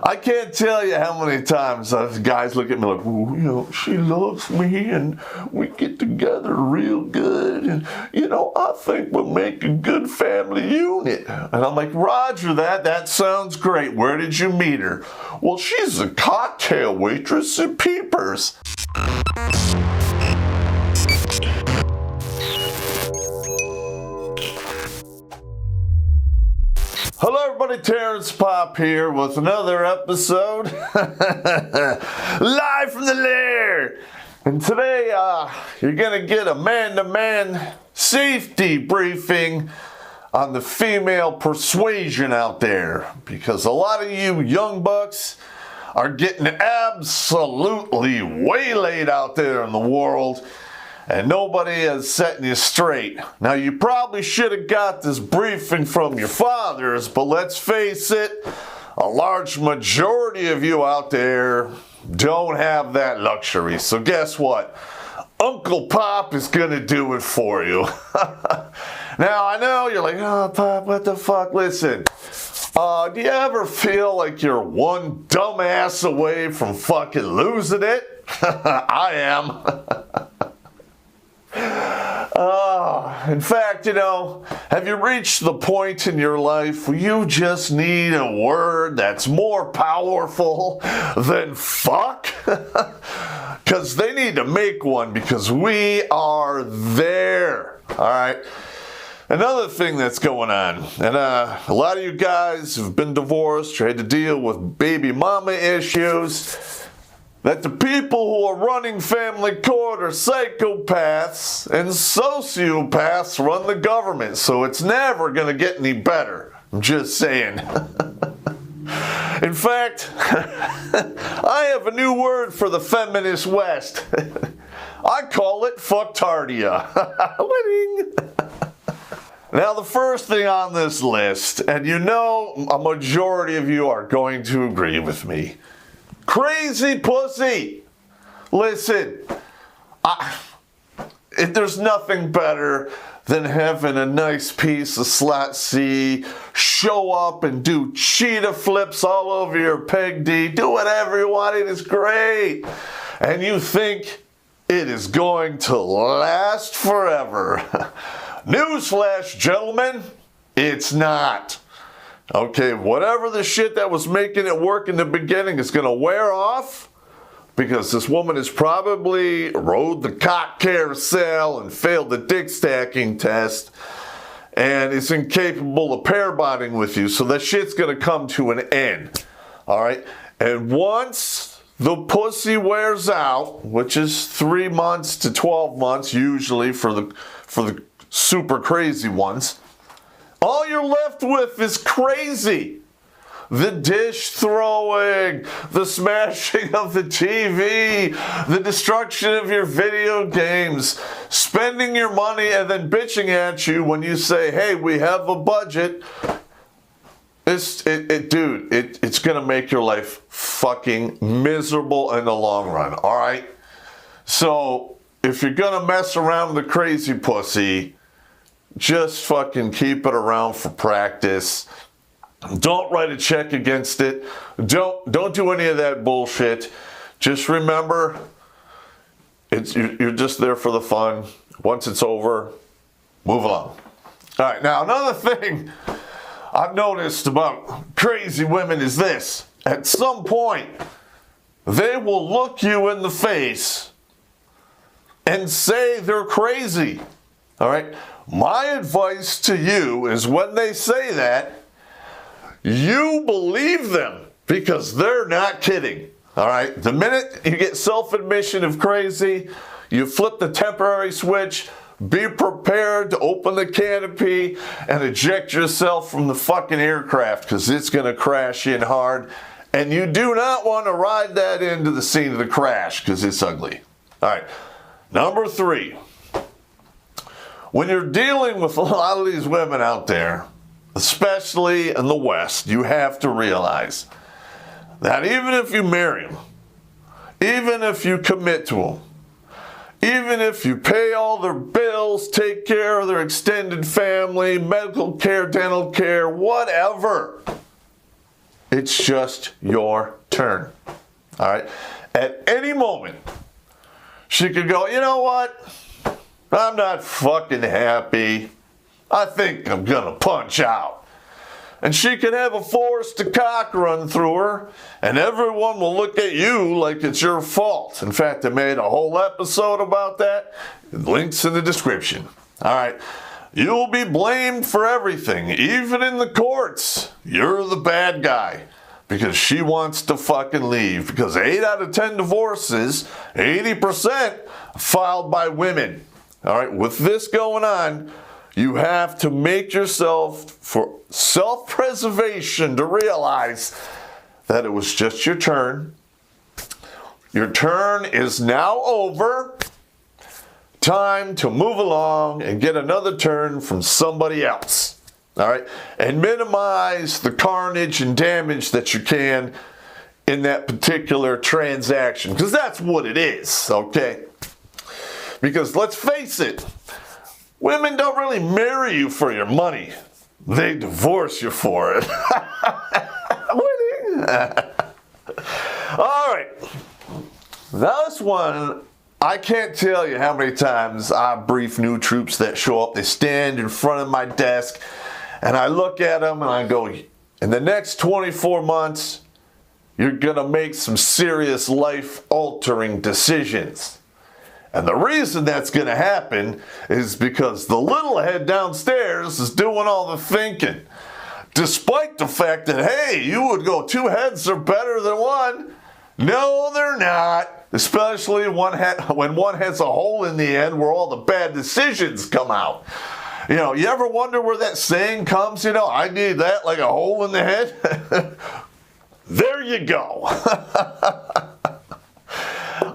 I can't tell you how many times guys look at me like, well, you know, she loves me and we get together real good and, you know, I think we'll make a good family unit. And I'm like, Roger that. That sounds great. Where did you meet her? Well, she's a cocktail waitress at Peepers. Hello everybody, Terrence Popp here with another episode live from the Lair. And today you're going to get a man-to-man safety briefing on the female persuasion out there. Because a lot of you young bucks are getting absolutely waylaid out there in the world. And nobody is setting you straight. Now, you probably should have got this briefing from your fathers, but let's face it, a large majority of you out there don't have that luxury. So guess what? Uncle Popp is going to do it for you. Now, I know you're like, oh, Popp, what the fuck? Listen, do you ever feel like you're one dumbass away from fucking losing it? I am. In fact, you know, have you reached the point in your life where you just need a word that's more powerful than fuck? Because they need to make one because we are there. All right. Another thing that's going on, and a lot of you guys have been divorced or had to deal with baby mama issues, that the people who are running family court are psychopaths and sociopaths run the government, so it's never going to get any better. I'm just saying. In fact, I have a new word for the feminist West. I call it fucktardia. Winning. Now, the first thing on this list, and you know a majority of you are going to agree with me, crazy pussy. Listen, there's nothing better than having a nice piece of slat C show up and do cheetah flips all over your peg D, do whatever you want, it is great. And you think it is going to last forever. Newsflash, gentlemen, it's not. Okay, whatever the shit that was making it work in the beginning is going to wear off because this woman has probably rode the cock carousel and failed the dick stacking test and is incapable of pair bonding with you. So that shit's going to come to an end. All right? And once the pussy wears out, which is 3 months to 12 months usually for the super crazy ones, all you're left with is crazy. The dish throwing, the smashing of the TV, the destruction of your video games, spending your money and then bitching at you when you say, hey, we have a budget. It's going to make your life fucking miserable in the long run, all right? So if you're going to mess around with the crazy pussy, just fucking keep it around for practice. Don't write a check against it. Don't do any of that bullshit. Just remember, you're just there for the fun. Once it's over, move along. All right, now another thing I've noticed about crazy women is this. At some point, they will look you in the face and say they're crazy. All right? My advice to you is when they say that, you believe them because they're not kidding. All right? The minute you get self-admission of crazy, you flip the temporary switch, be prepared to open the canopy and eject yourself from the fucking aircraft because it's going to crash in hard. And you do not want to ride that into the scene of the crash because it's ugly. All right. Number 3. When you're dealing with a lot of these women out there, especially in the West, you have to realize that even if you marry them, even if you commit to them, even if you pay all their bills, take care of their extended family, medical care, dental care, whatever, It's just your turn. All right? At any moment, she could go, you know what? I'm not fucking happy. I think I'm gonna punch out. And she could have a forced cock run through her, and everyone will look at you like it's your fault. In fact, I made a whole episode about that. Links in the description. All right. You'll be blamed for everything, even in the courts. You're the bad guy because she wants to fucking leave. Because 8 out of 10 divorces, 80%, filed by women. All right, with this going on, you have to make yourself, for self-preservation, to realize that it was just your turn. Your turn is now over. Time to move along and get another turn from somebody else. All right? And minimize the carnage and damage that you can in that particular transaction. Because that's what it is, okay? Because let's face it, women don't really marry you for your money. They divorce you for it. Winning. All right. Now this one, I can't tell you how many times I brief new troops that show up. They stand in front of my desk, and I look at them and I go, in the next 24 months, you're going to make some serious life-altering decisions. And the reason that's going to happen is because the little head downstairs is doing all the thinking. Despite the fact that, hey, you would go 2 heads are better than one. No, they're not. Especially when one has a hole in the end where all the bad decisions come out. You know, you ever wonder where that saying comes? You know, I need that like a hole in the head. There you go.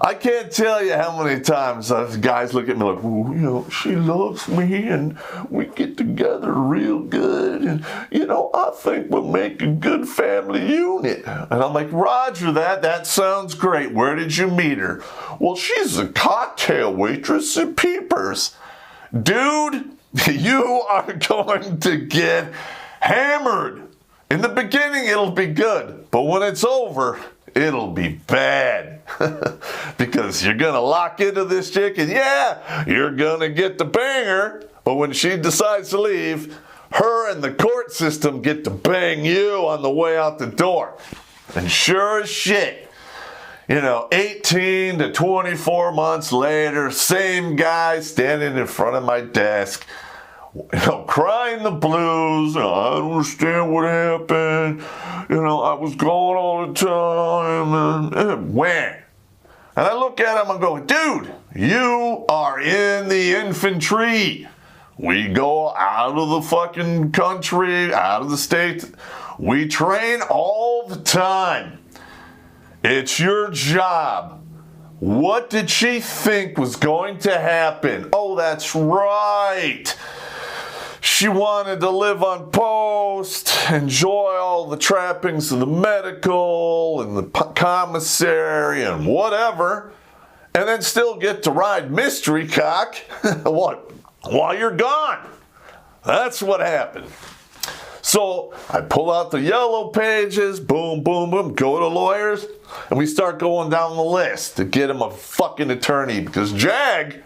I can't tell you how many times guys look at me like, well, you know, she loves me and we get together real good and, you know, I think we'll make a good family unit. And I'm like, Roger that. That sounds great. Where did you meet her? Well, she's a cocktail waitress at Peepers. Dude, you are going to get hammered. In the beginning, it'll be good. But when it's over, it'll be bad. Because you're going to lock into this chick and yeah, you're going to get to bang her. But when she decides to leave, her and the court system get to bang you on the way out the door. And sure as shit, you know, 18 to 24 months later, same guy standing in front of my desk, you know, crying the blues. I don't understand what happened. You know, I was gone all the time. And wham. And I look at him and go, dude, you are in the infantry. We go out of the fucking country, out of the state. We train all the time. It's your job. What did she think was going to happen? Oh, that's right. She wanted to live on post, enjoy all the trappings of the medical and the commissary and whatever, and then still get to ride mystery cock what? While you're gone. That's what happened. So I pull out the yellow pages, boom, boom, boom, go to lawyers, and we start going down the list to get him a fucking attorney. Because JAG,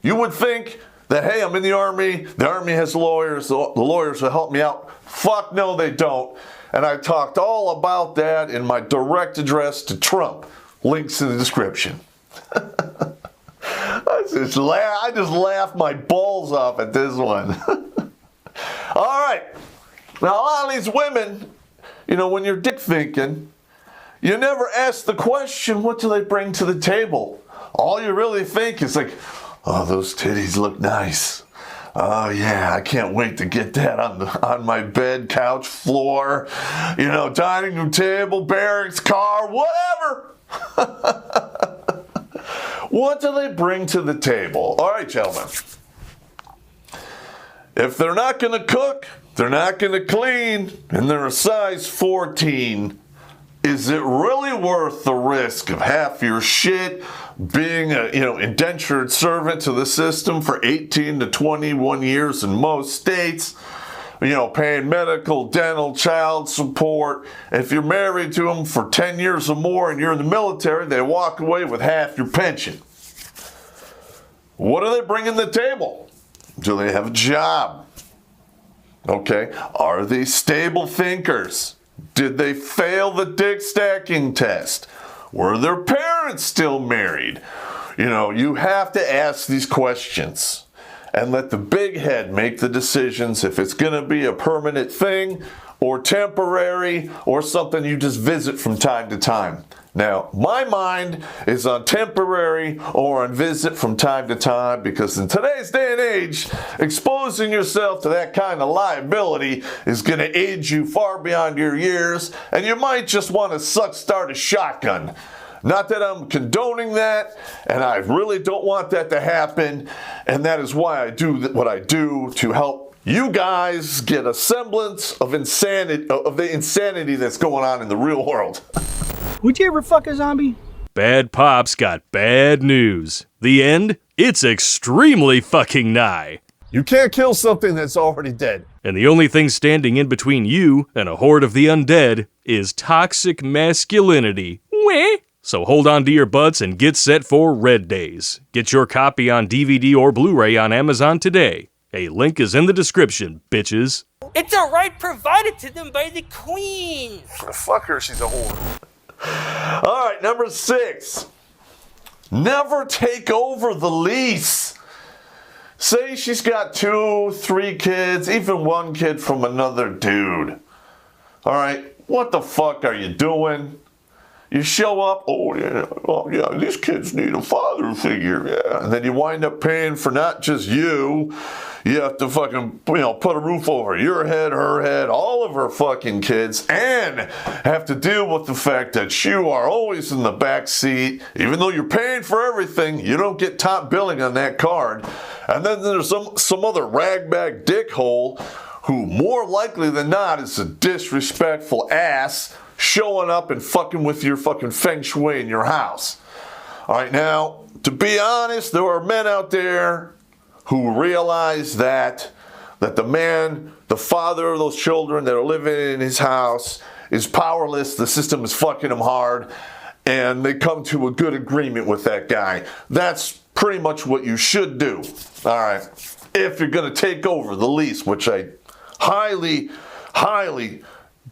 you would think that, hey, I'm in the Army has lawyers, the lawyers will help me out. Fuck no, they don't. And I talked all about that in my direct address to Trump. Links in the description. I just laughed my balls off at this one. All right. Now, a lot of these women, you know, when you're dick thinking, you never ask the question, what do they bring to the table? All you really think is like, oh, those titties look nice. Oh, yeah, I can't wait to get that on my bed, couch, floor, you know, dining room table, barracks, car, whatever. What do they bring to the table? All right, gentlemen. If they're not going to cook, they're not going to clean, and they're a size 14, is it really worth the risk of half your shit being a, you know, indentured servant to the system for 18 to 21 years in most states? paying medical, dental, child support. If you're married to them for 10 years or more and you're in the military, they walk away with half your pension. What do they bring in the table? Do they have a job? Okay. Are they stable thinkers? Did they fail the dick stacking test? Were their parents still married? You have to ask these questions and let the big head make the decisions if it's going to be a permanent thing or temporary or something you just visit from time to time. Now, my mind is on temporary or on visit from time to time because in today's day and age, exposing yourself to that kind of liability is going to age you far beyond your years, and you might just want to start a shotgun. Not that I'm condoning that, and I really don't want that to happen, and that is why I do what I do to help you guys get a semblance of the insanity that's going on in the real world. Would you ever fuck a zombie? Bad Popp's got bad news. The end? It's extremely fucking nigh. You can't kill something that's already dead. And the only thing standing in between you and a horde of the undead is toxic masculinity. Weh? So hold on to your butts and get set for Red Days. Get your copy on DVD or Blu-ray on Amazon today. A link is in the description, bitches. It's a right provided to them by the Queen. Fuck her, she's a whore. All right, number 6. Never take over the lease. Say she's got 2, 3 kids, even 1 kid from another dude. All right, what the fuck are you doing? You show up, these kids need a father figure, yeah. And then you wind up paying for not just you have to fucking, put a roof over your head, her head, all of her fucking kids, and have to deal with the fact that you are always in the back seat. Even though you're paying for everything, you don't get top billing on that card. And then there's some other ragbag dickhole who more likely than not is a disrespectful ass showing up and fucking with your fucking feng shui in your house. All right, now, to be honest, there are men out there who realize that the man, the father of those children that are living in his house is powerless, the system is fucking him hard, and they come to a good agreement with that guy. That's pretty much what you should do, all right, if you're going to take over the lease, which I highly, highly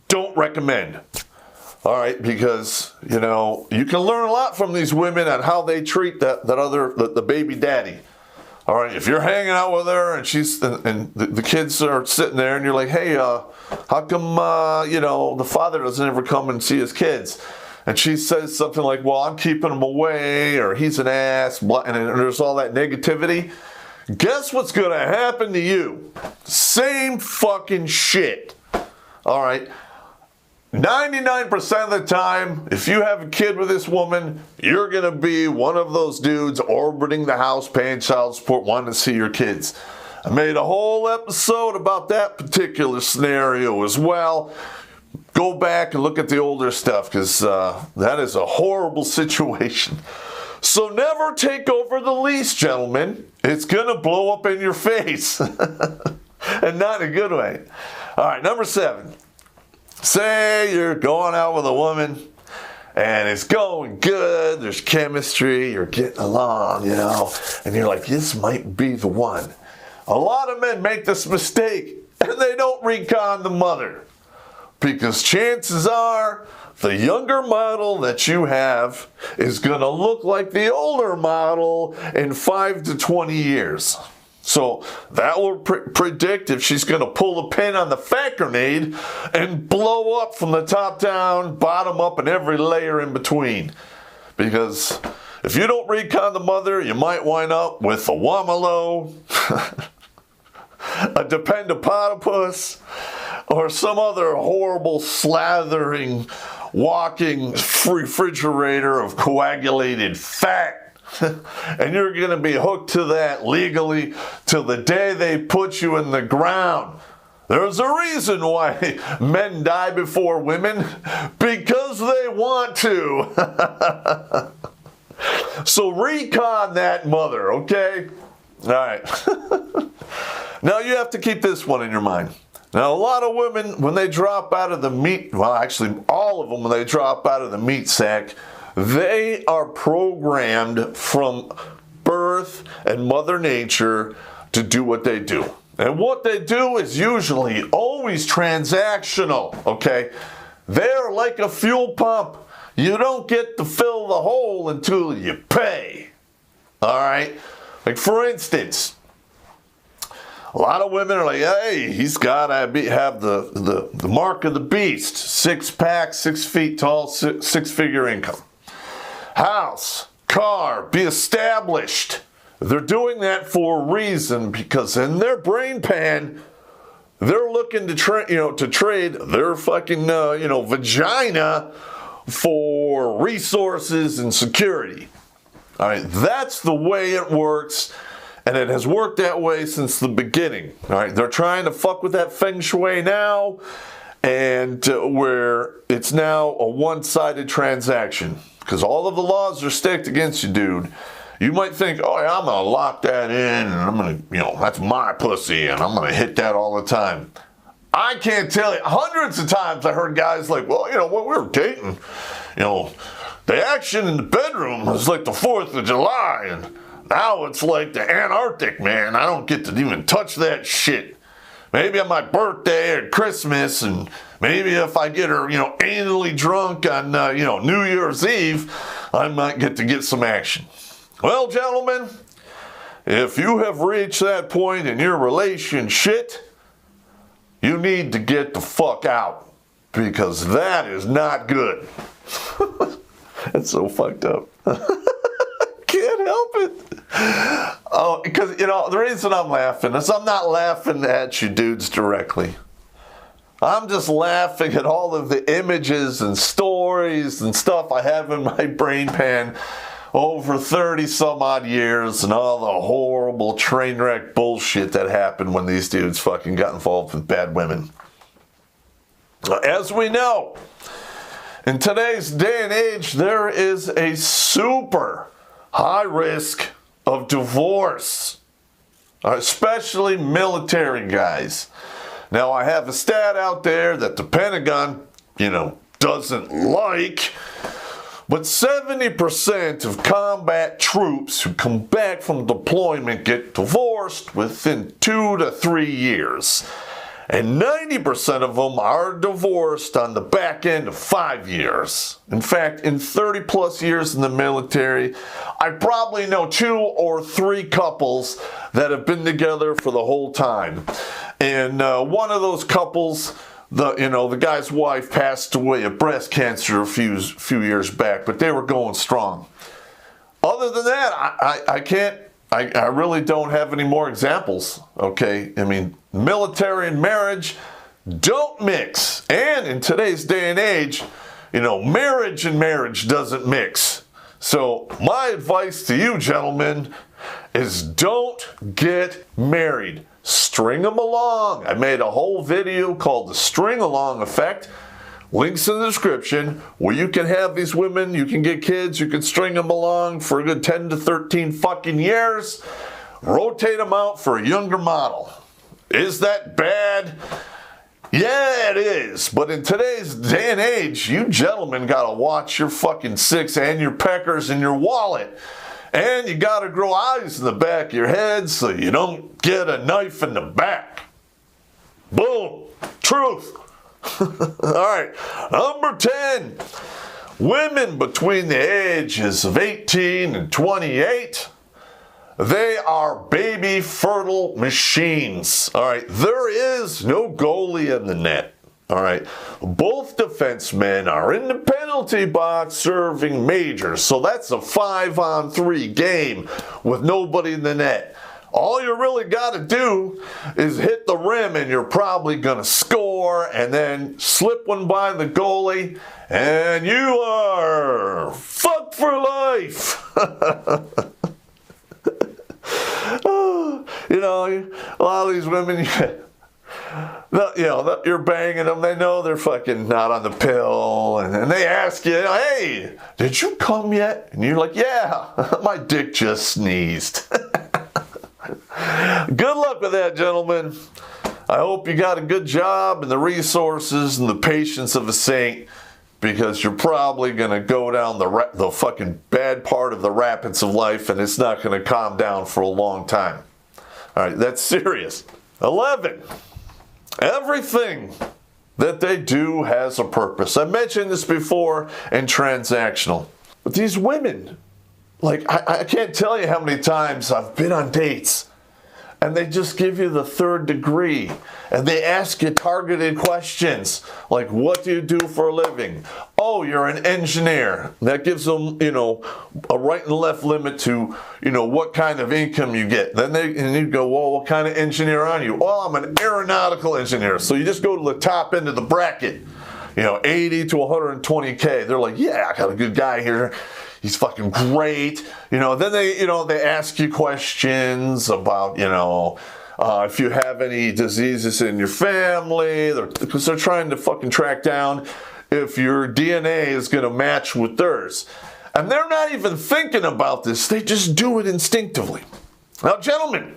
don't recommend. All right, because, you can learn a lot from these women on how they treat the baby daddy. All right, if you're hanging out with her and the kids are sitting there and you're like, hey, how come, the father doesn't ever come and see his kids? And she says something like, well, I'm keeping him away, or he's an ass, and there's all that negativity. Guess what's going to happen to you? Same fucking shit. All right. 99% of the time, if you have a kid with this woman, you're going to be one of those dudes orbiting the house, paying child support, wanting to see your kids. I made a whole episode about that particular scenario as well. Go back and look at the older stuff, because that is a horrible situation. So never take over the lease, gentlemen. It's going to blow up in your face. And not in a good way. All right, number 7. Say you're going out with a woman and it's going good, there's chemistry, you're getting along, and you're like, this might be the one. A lot of men make this mistake and they don't recon the mother, because chances are the younger model that you have is going to look like the older model in 5 to 20 years. So that will predict if she's going to pull the pin on the fat grenade and blow up from the top down, bottom up, and every layer in between. Because if you don't recon the mother, you might wind up with a wamalo, a dependopotopus, or some other horrible slathering, walking refrigerator of coagulated fat. And you're going to be hooked to that legally till the day they put you in the ground. There's a reason why men die before women, because they want to. So recon that mother, okay? All right. Now you have to keep this one in your mind. Now, a lot of women, when they drop out of the meat, well, actually, all of them, when they drop out of the meat sack, they are programmed from birth and Mother Nature to do what they do. And what they do is usually always transactional, okay? They're like a fuel pump. You don't get to fill the hole until you pay, all right? Like, for instance, a lot of women are like, hey, he's got to have the mark of the beast, 6-pack, 6 feet tall, six-figure income. House, car, be established. They're doing that for a reason, because in their brain pan, they're looking to trade their fucking vagina for resources and security. All right, that's the way it works, and it has worked that way since the beginning. All right, they're trying to fuck with that feng shui now, and where it's now a one-sided transaction. Because all of the laws are stacked against you, dude. You might think, oh, yeah, I'm going to lock that in, and I'm going to, that's my pussy, and I'm going to hit that all the time. I can't tell you. Hundreds of times I heard guys like, well, when we were dating, the action in the bedroom was like the 4th of July, and now it's like the Antarctic, man. I don't get to even touch that shit. Maybe on my birthday or Christmas, and maybe if I get her, anally drunk on, New Year's Eve, I might get to get some action. Well, gentlemen, if you have reached that point in your relationship, you need to get the fuck out, because that is not good. That's so fucked up. Can't help it. Oh, because, the reason I'm laughing is I'm not laughing at you dudes directly. I'm just laughing at all of the images and stories and stuff I have in my brain pan over 30 some odd years, and all the horrible train wreck bullshit that happened when these dudes fucking got involved with bad women. As we know, in today's day and age, there is a super high risk of divorce, especially military guys. Now, I have a stat out there that the Pentagon, doesn't like, but 70% of combat troops who come back from deployment get divorced within 2 to 3 years. And 90% of them are divorced on the back end of 5 years. In fact, in 30 plus years in the military, I probably know 2 or 3 couples that have been together for the whole time. And one of those couples, the guy's wife passed away of breast cancer a few years back, but they were going strong. Other than that, I really don't have any more examples, okay? I mean, military and marriage don't mix. And in today's day and age, marriage and marriage doesn't mix. So my advice to you, gentlemen, is don't get married. String them along. I made a whole video called The String Along Effect. Links in the description, where you can have these women, you can get kids, you can string them along for a good 10 to 13 fucking years. Rotate them out for a younger model. Is that bad? Yeah, it is. But in today's day and age, you gentlemen gotta watch your fucking six and your peckers and your wallet. And you gotta grow eyes in the back of your head so you don't get a knife in the back. Boom. Truth. All right. Number 10. Women between the ages of 18 and 28. They are baby fertile machines. All right. There is no goalie in the net. All right. Both defensemen are in the penalty box serving majors. So that's a 5-on-3 game with nobody in the net. All you really got to do is hit the rim and you're probably going to score, and then slip one by the goalie and you are fucked for life. A lot of these women, you're banging them. They know they're fucking not on the pill. And they ask you, hey, did you come yet? And you're like, yeah, my dick just sneezed. Good luck with that, gentlemen. I hope you got a good job and the resources and the patience of a saint, because you're probably going to go down the fucking bad part of the rapids of life, and it's not going to calm down for a long time. All right, that's serious. 11. Everything that they do has a purpose. I mentioned this before in transactional. But these women, like, I can't tell you how many times I've been on dates and they just give you the third degree and they ask you targeted questions like, what do you do for a living? Oh, you're an engineer. That gives them, a right and left limit to, what kind of income you get. Then you go, well, what kind of engineer are you? Well, I'm an aeronautical engineer. So you just go to the top end of the bracket, 80 to 120K. They're like, yeah, I got a good guy here. He's fucking great. Then they ask you questions about, if you have any diseases in your family, because they're trying to fucking track down if your DNA is going to match with theirs. And they're not even thinking about this. They just do it instinctively. Now, gentlemen,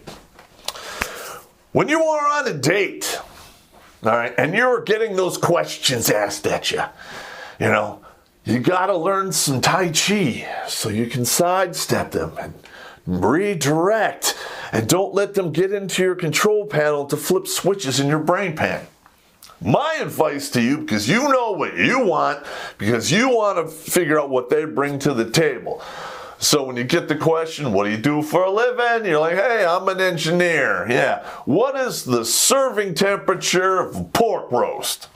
when you are on a date, all right, and you're getting those questions asked at you, you got to learn some Tai Chi so you can sidestep them and redirect, and don't let them get into your control panel to flip switches in your brain pan. My advice to you, because you know what you want, because you want to figure out what they bring to the table. So when you get the question, what do you do for a living? You're like, hey, I'm an engineer. Yeah. What is the serving temperature of a pork roast?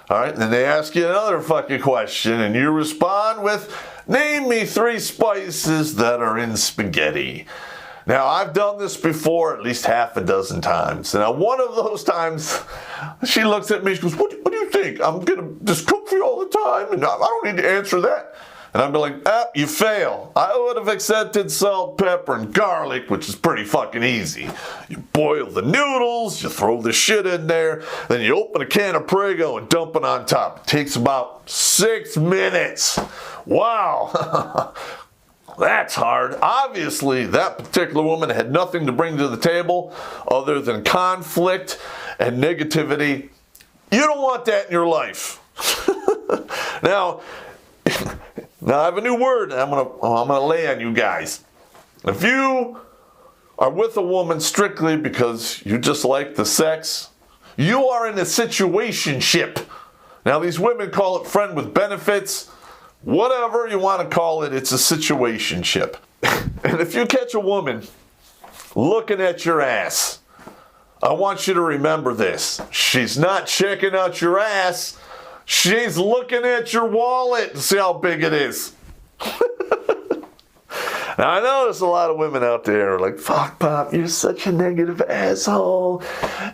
All right, and then they ask you another fucking question, and you respond with, name me 3 spices that are in spaghetti. Now, I've done this before at least half a dozen times. And on one of those times, she looks at me, she goes, what do you think? I'm going to just cook for you all the time, and I don't need to answer that. And I'd be like, you fail. I would have accepted salt, pepper, and garlic, which is pretty fucking easy. You boil the noodles, you throw the shit in there, then you open a can of Prego and dump it on top. It takes about 6 minutes. Wow. That's hard. Obviously, that particular woman had nothing to bring to the table other than conflict and negativity. You don't want that in your life. Now I have a new word I'm gonna lay on you guys. If you are with a woman strictly because you just like the sex, you are in a situationship. Now, these women call it friend with benefits. Whatever you want to call it, it's a situationship. And if you catch a woman looking at your ass, I want you to remember this. She's not checking out your ass. She's looking at your wallet to see how big it is. Now, I know there's a lot of women out there like, fuck, Popp, you're such a negative asshole.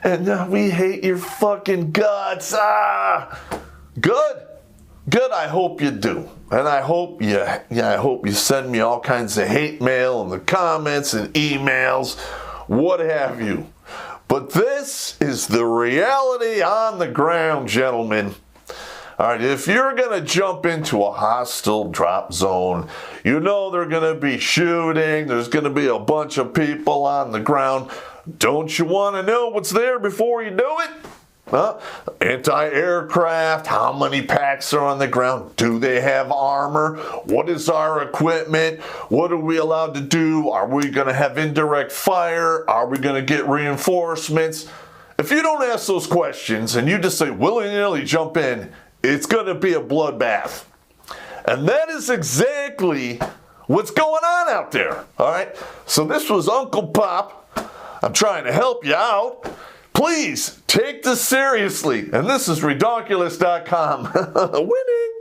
And we hate your fucking guts. Good. Good, I hope you do. And I hope you send me all kinds of hate mail in the comments and emails, what have you. But this is the reality on the ground, gentlemen. All right, if you're going to jump into a hostile drop zone, you know they're going to be shooting, there's going to be a bunch of people on the ground. Don't you want to know what's there before you do it? Anti-aircraft, how many packs are on the ground? Do they have armor? What is our equipment? What are we allowed to do? Are we going to have indirect fire? Are we going to get reinforcements? If you don't ask those questions and you just say willy-nilly jump in, it's going to be a bloodbath. And that is exactly what's going on out there. All right? So this was Uncle Popp. I'm trying to help you out. Please take this seriously. And this is Redonkulas.com. Winning.